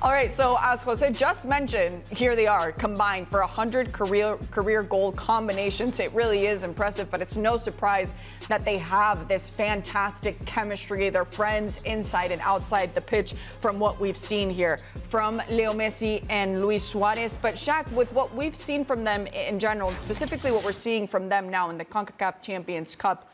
All right, so as Jose just mentioned, here they are combined for 100 career goal combinations. It really is impressive, but it's no surprise that they have this fantastic chemistry. They're friends inside and outside the pitch from what we've seen here from Leo Messi and Luis Suarez. But Shaq, with what we've seen from them in general, specifically what we're seeing from them now in the CONCACAF Champions Cup,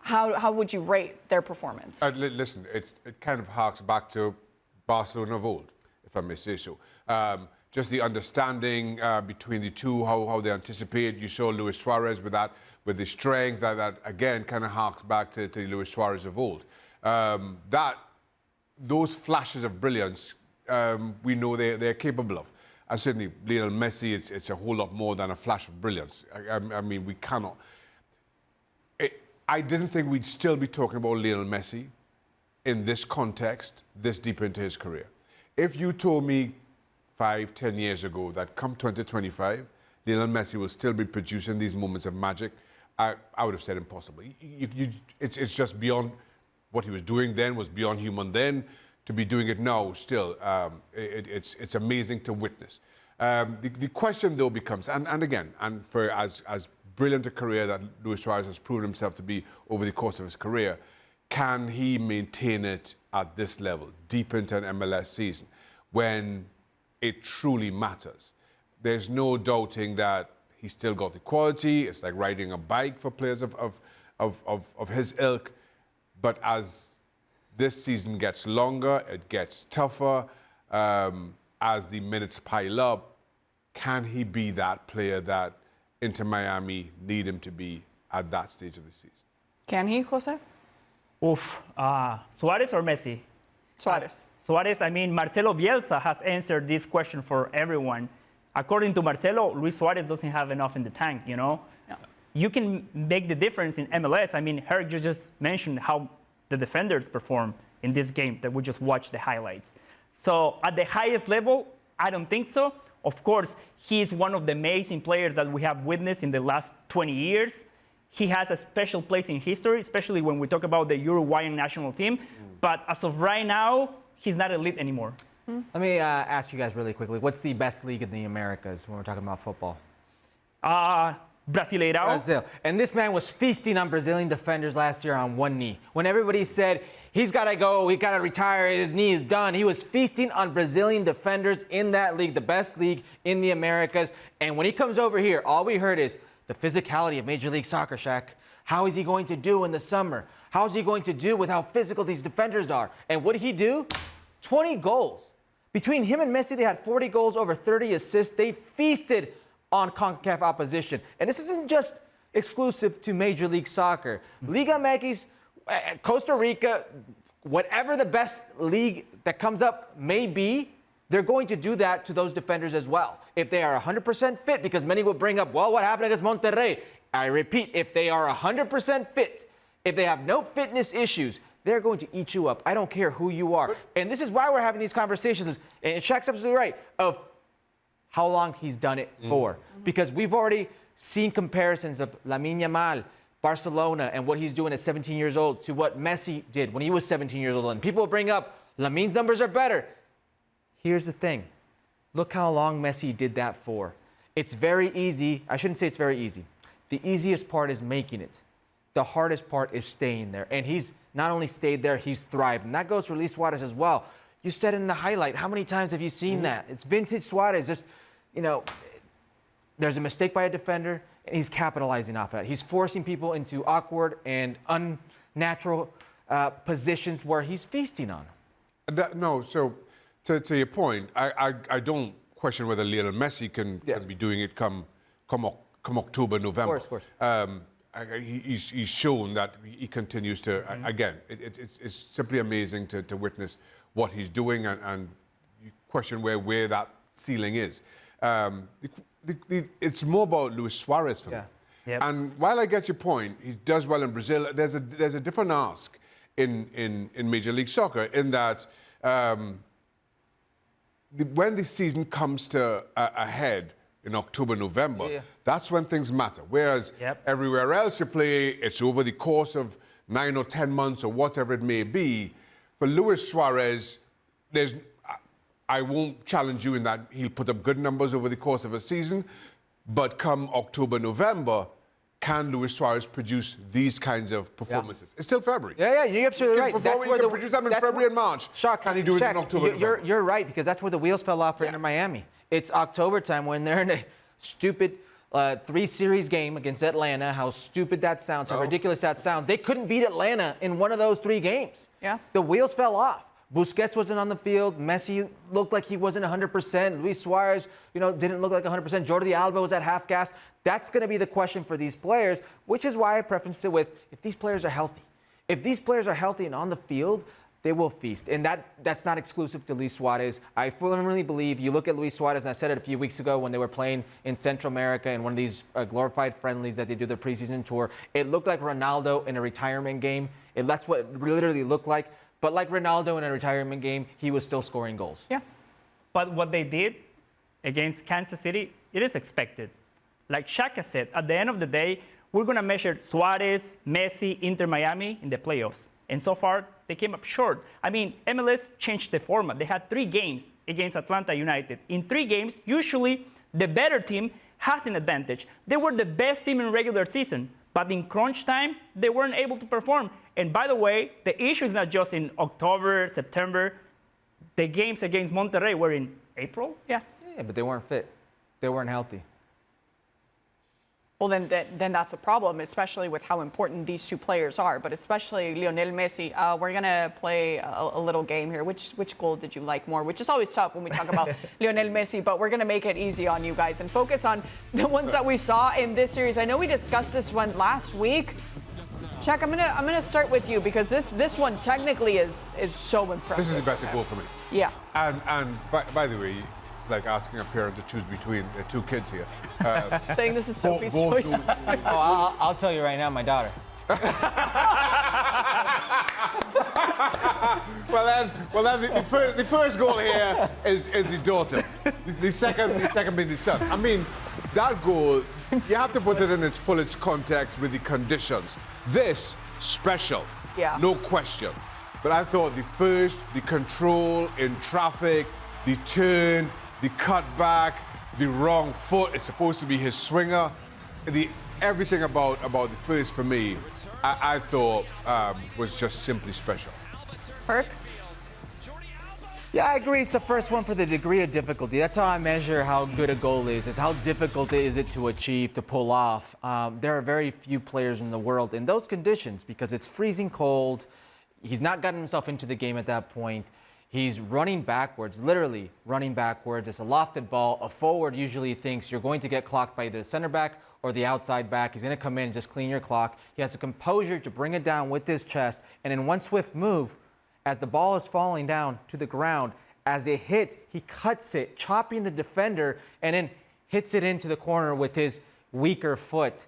how would you rate their performance? Listen, it kind of harks back to Barcelona of old, if I may say so. Just the understanding between the two, how they anticipate. You saw Luis Suarez with the strength that again kind of harks back to Luis Suarez of old. Those flashes of brilliance, we know they're capable of. And certainly Lionel Messi, it's a whole lot more than a flash of brilliance. I mean, we cannot. I didn't think we'd still be talking about Lionel Messi in this context, this deep into his career. If you told me 5-10 years ago that come 2025, Lionel Messi will still be producing these moments of magic, I would have said impossible. It's just beyond what he was doing then, was beyond human then. To be doing it now still, it's amazing to witness. The question though becomes, and again, and for as brilliant a career that Luis Suarez has proven himself to be over the course of his career, can he maintain it at this level, deep into an MLS season, when it truly matters? There's no doubting that he's still got the quality. It's like riding a bike for players of his ilk. But as this season gets longer, it gets tougher, as the minutes pile up, can he be that player that Inter Miami need him to be at that stage of the season? Can he, Jose? Suarez or Messi? Suarez. Suarez, I mean, Marcelo Bielsa has answered this question for everyone. According to Marcelo, Luis Suarez doesn't have enough in the tank, you know? No. You can make the difference in MLS. I mean, Herc just mentioned how the defenders perform in this game that we just watched the highlights. So at the highest level, I don't think so. Of course, he is one of the amazing players that we have witnessed in the last 20 years. He has a special place in history, especially when we talk about the Uruguayan national team. But as of right now, he's not elite anymore. Let me ask you guys really quickly. What's the best league in the Americas when we're talking about football? Brasileirão. Brazil. And this man was feasting on Brazilian defenders last year on one knee. When everybody said, he's got to go, he got to retire, his knee is done, he was feasting on Brazilian defenders in that league, the best league in the Americas. And when he comes over here, all we heard is the physicality of Major League Soccer, Shaq. How is he going to do in the summer? How is he going to do with how physical these defenders are? And what did he do? 20 goals. Between him and Messi, they had 40 goals, over 30 assists. They feasted on CONCACAF opposition. And this isn't just exclusive to Major League Soccer. Liga MX, Costa Rica, whatever the best league that comes up may be, they're going to do that to those defenders as well. If they are 100% fit, because many will bring up, well, what happened against Monterrey? I repeat, if they are 100% fit, if they have no fitness issues, they're going to eat you up. I don't care who you are. And this is why we're having these conversations. And Shaq's absolutely right, of how long he's done it for. Because we've already seen comparisons of Lamine Yamal, Barcelona, and what he's doing at 17 years old to what Messi did when he was 17 years old. And people bring up, Lamine's numbers are better. Here's the thing. Look how long Messi did that for. It's very easy. I shouldn't say it's very easy. The easiest part is making it. The hardest part is staying there. And he's not only stayed there, he's thrived. And that goes for Luis Suarez as well. You said in the highlight, how many times have you seen that? It's vintage Suarez. Just, you know, there's a mistake by a defender, and he's capitalizing off that. He's forcing people into awkward and unnatural positions where he's feasting on them. No, so to your point, I don't question whether Lionel Messi can be doing it come October, November. Of course. He's shown that he continues to, again, it's simply amazing to witness what he's doing, and you question where that ceiling is. It's more about Luis Suarez for me. Yep. And while I get your point, he does well in Brazil, there's a different ask in Major League Soccer in that when the season comes to a head in October, November, that's when things matter. Whereas everywhere else you play, it's over the course of 9 or 10 months or whatever it may be. For Luis Suarez, I won't challenge you in that he'll put up good numbers over the course of a season, but come October, November, can Luis Suarez produce these kinds of performances? It's still February. Yeah, you're absolutely right. He can produce them in February and March. Can he do it in October? You're right, because that's where the wheels fell off for Inter Miami. It's October time when they're in a stupid 3-series game against Atlanta. How stupid that sounds, how ridiculous that sounds. They couldn't beat Atlanta in one of those 3 games. Yeah. The wheels fell off. Busquets wasn't on the field. Messi looked like he wasn't 100%. Luis Suarez, didn't look like 100%. Jordi Alba was at half gas. That's going to be the question for these players, which is why I prefaced it with, if these players are healthy. If these players are healthy and on the field, they will feast. And that's not exclusive to Luis Suarez. I firmly believe, you look at Luis Suarez, and I said it a few weeks ago when they were playing in Central America in one of these glorified friendlies that they do their preseason tour. It looked like Ronaldo in a retirement game. That's what it literally looked like. But like Ronaldo in a retirement game, he was still scoring goals. Yeah. But what they did against Kansas City, it is expected. Like Shaka said, at the end of the day, we're going to measure Suarez, Messi, Inter Miami in the playoffs. And so far, they came up short. I mean, MLS changed the format. They had 3 games against Atlanta United. In 3 games, usually the better team has an advantage. They were the best team in regular season. But in crunch time, they weren't able to perform. And by the way, the issue is not just in October, September. The games against Monterrey were in April. Yeah. Yeah, but they weren't fit. They weren't healthy. Well, then that's a problem, especially with how important these 2 players are, but especially Lionel Messi. We're going to play a little game here. Which goal did you like more? Which is always tough when we talk about Lionel Messi, but we're going to make it easy on you guys and focus on the ones that we saw in this series. I know we discussed this one last week. Shaq, I'm gonna start with you because this one technically is so impressive. This is a better goal for me. Yeah. And by the way, it's like asking a parent to choose between 2 kids here. Saying this is Sophie's choice. I'll tell you right now, my daughter. Well, the first goal here is the daughter. The second being the son. I mean, that goal, you have to put it in its fullest context with the conditions. This, special. Yeah. No question. But I thought the control in traffic, the turn, the cutback, the wrong foot, it's supposed to be his swinger. Everything about the first for me, I thought was just simply special. Perk? Yeah, I agree. It's the first one for the degree of difficulty. That's how I measure how good a goal is. It's how difficult is it to achieve, to pull off. There are very few players in the world in those conditions because it's freezing cold. He's not gotten himself into the game at that point. He's running backwards, literally running backwards. It's a lofted ball. A forward usually thinks you're going to get clocked by either the center back or the outside back. He's going to come in and just clean your clock. He has the composure to bring it down with his chest. And in one swift move, as the ball is falling down to the ground, as it hits, he cuts it, chopping the defender, and then hits it into the corner with his weaker foot.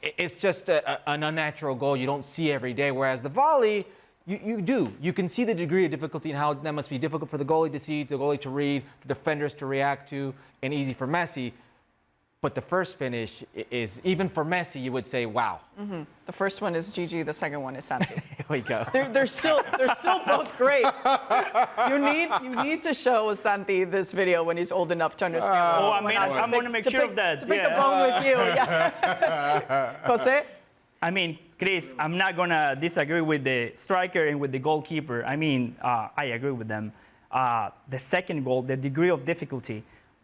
It's just an unnatural goal you don't see every day, whereas the volley, you do. You can see the degree of difficulty and how that must be difficult for the goalie to see, the goalie to read, the defenders to react to, and easy for Messi. But the first finish is, even for Messi, you would say, wow. Mm-hmm. The first one is Gigi, the second one is Santi. Here we go. They're still both great. You need to show Santi this video when he's old enough to understand. Oh, I mean, I'm going to make sure of that. To pick a bone with you. Yeah. Jose? I mean, Chris, I'm not going to disagree with the striker and with the goalkeeper. I mean, I agree with them. The second goal, the degree of difficulty,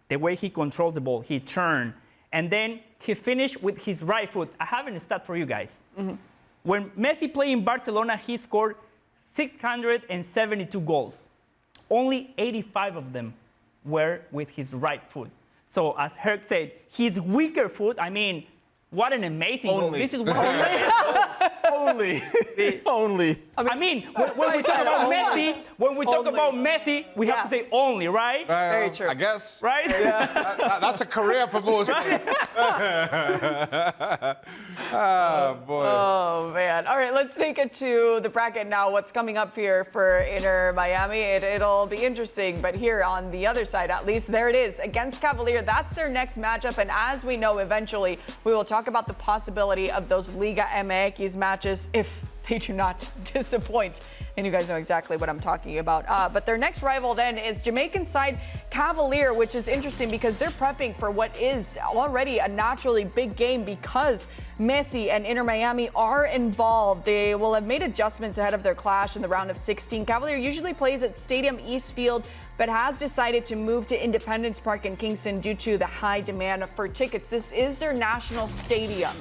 the way he controls the ball, he turned, and then he finished with his right foot. I have a stat for you guys. Mm-hmm. When Messi played in Barcelona, he scored 672 goals. Only 85 of them were with his right foot. So as Herc said, his weaker foot, I mean, what an amazing goal. This is one of the Only. I mean, when we talk about Messi, we have to say only, right? Very true. I guess. Right? Yeah. That's a career for most people. Oh, boy. Oh, man. All right, let's take it to the bracket now. What's coming up here for Inter Miami? It'll be interesting, but here on the other side, at least, there it is. Against Cavalier, that's their next matchup. And as we know, eventually, we will talk about the possibility of those Liga MX matches if They do not disappoint. And you guys know exactly what I'm talking about. But their next rival then is Jamaican side Cavalier, which is interesting because they're prepping for what is already a naturally big game because Messi and Inter Miami are involved. They will have made adjustments ahead of their clash in the round of 16. Cavalier usually plays at Stadium Eastfield, but has decided to move to Independence Park in Kingston due to the high demand for tickets. This is their national stadium.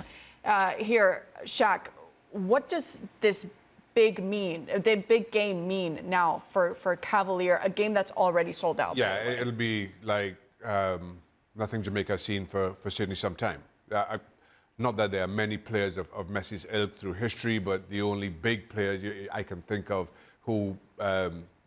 Here, Shaq, what does this the big game mean now for Cavalier, a game that's already sold out? Yeah, it'll be like nothing Jamaica has seen for certainly some time. Not that there are many players of Messi's ilk through history, but the only big players I can think of who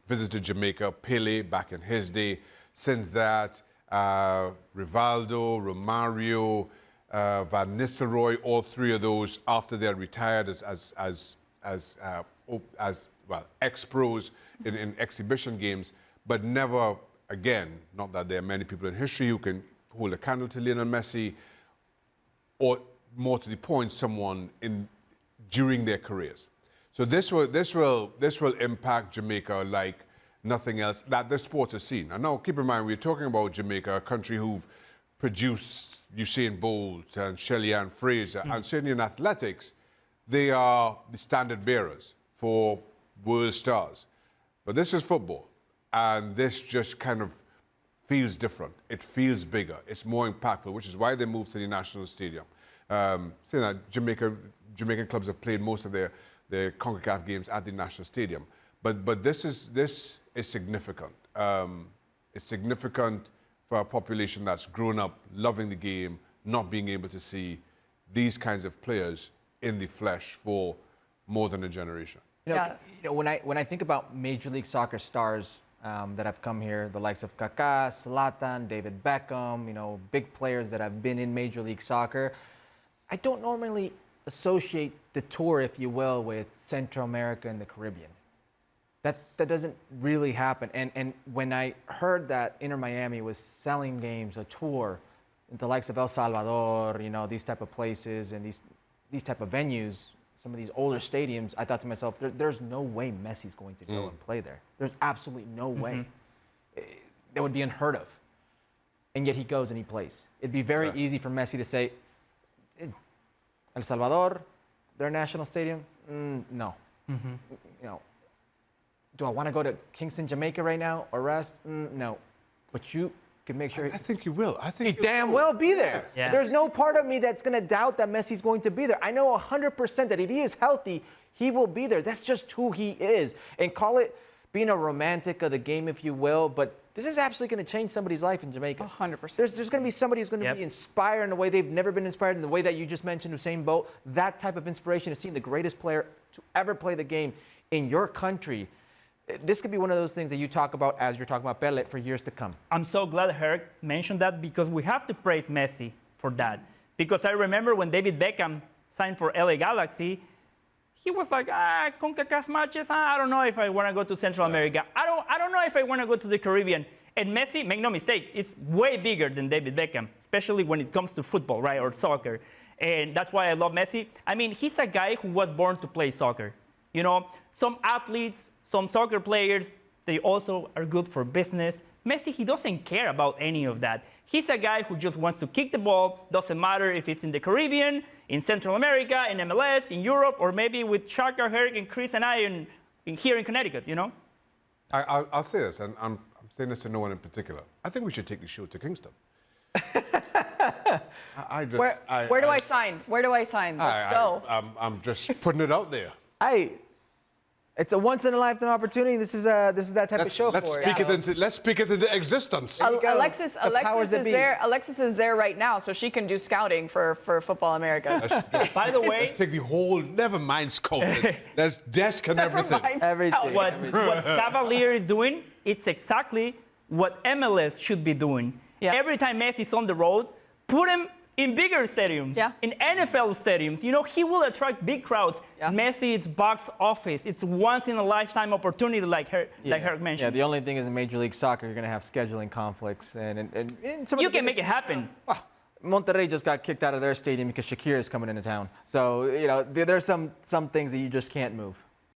visited Jamaica, Pele back in his day. Since that, Rivaldo, Romario, Van Nistelrooy, all three of those after they're retired as ex-pros in exhibition games, but never again. Not that there are many people in history who can hold a candle to Lionel Messi, or more to the point, someone during their careers. So this will impact Jamaica like nothing else that the sport has seen. And now keep in mind, we're talking about Jamaica, a country who've produced Usain Bolt and Shelly-Ann Fraser, and certainly in athletics, they are the standard bearers for world stars. But this is football, and this just kind of feels different. It feels bigger. It's more impactful, which is why they moved to the national stadium. Saying that Jamaican clubs have played most of their CONCACAF games at the national stadium. But this is significant. It's significant for a population that's grown up loving the game, not being able to see these kinds of players in the flesh for more than a generation. You know, when I think about Major League Soccer stars that have come here, the likes of Kaká, Zlatan, David Beckham, big players that have been in Major League Soccer, I don't normally associate the tour, if you will, with Central America and the Caribbean. That doesn't really happen. And when I heard that Inter Miami was selling games, a tour, the likes of El Salvador, these type of places and these type of venues, some of these older stadiums, I thought to myself, there's no way Messi's going to go and play there. There's absolutely no way. That would be unheard of. And yet he goes and he plays. It'd be very easy for Messi to say, El Salvador, their national stadium? No. Do I want to go to Kingston, Jamaica right now or rest? No. But you can make sure. I think you will. I think he damn well be there. Yeah. There's no part of me that's going to doubt that Messi's going to be there. I know 100% that if he is healthy, he will be there. That's just who he is. And call it being a romantic of the game, if you will, but this is absolutely going to change somebody's life in Jamaica. 100%. There's going to be somebody who's going to be inspired in a way they've never been inspired, in the way that you just mentioned, Usain Bolt. That type of inspiration is seeing the greatest player to ever play the game in your country. This could be one of those things that you talk about as you're talking about Pele for years to come. I'm so glad Herc mentioned that because we have to praise Messi for that. Because I remember when David Beckham signed for LA Galaxy, he was like, CONCACAF matches, I don't know if I want to go to Central America. I don't know if I want to go to the Caribbean. And Messi, make no mistake, it's way bigger than David Beckham, especially when it comes to football, right, or soccer. And that's why I love Messi. I mean, he's a guy who was born to play soccer. Some athletes, some soccer players, they also are good for business. Messi, he doesn't care about any of that. He's a guy who just wants to kick the ball. Doesn't matter if it's in the Caribbean, in Central America, in MLS, in Europe, or maybe with Shaka, Herc, and Chris and I here in Connecticut, I'll say this, and I'm saying this to no one in particular. I think we should take the show to Kingston. Where do I sign? Where do I sign? Let's go. I'm just putting it out there. It's a once-in-a-lifetime opportunity. This is that type of show let's for speak it. let's speak it into existence. Alexis is there. Alexis is there right now, so she can do scouting for Football America. By the way, let's take the whole. Never mind scouting. There's desk and everything. Everything. What Cavalier is doing, it's exactly what MLS should be doing. Yeah. Every time Messi's on the road, put him in bigger stadiums, in NFL stadiums. He will attract big crowds. Yeah. Messi, it's box office. It's once-in-a-lifetime opportunity, like Herc mentioned. Yeah, the only thing is in Major League Soccer, you're going to have scheduling conflicts. And you can make it happen. Monterrey just got kicked out of their stadium because Shakira is coming into town. So, there's some things that you just can't move.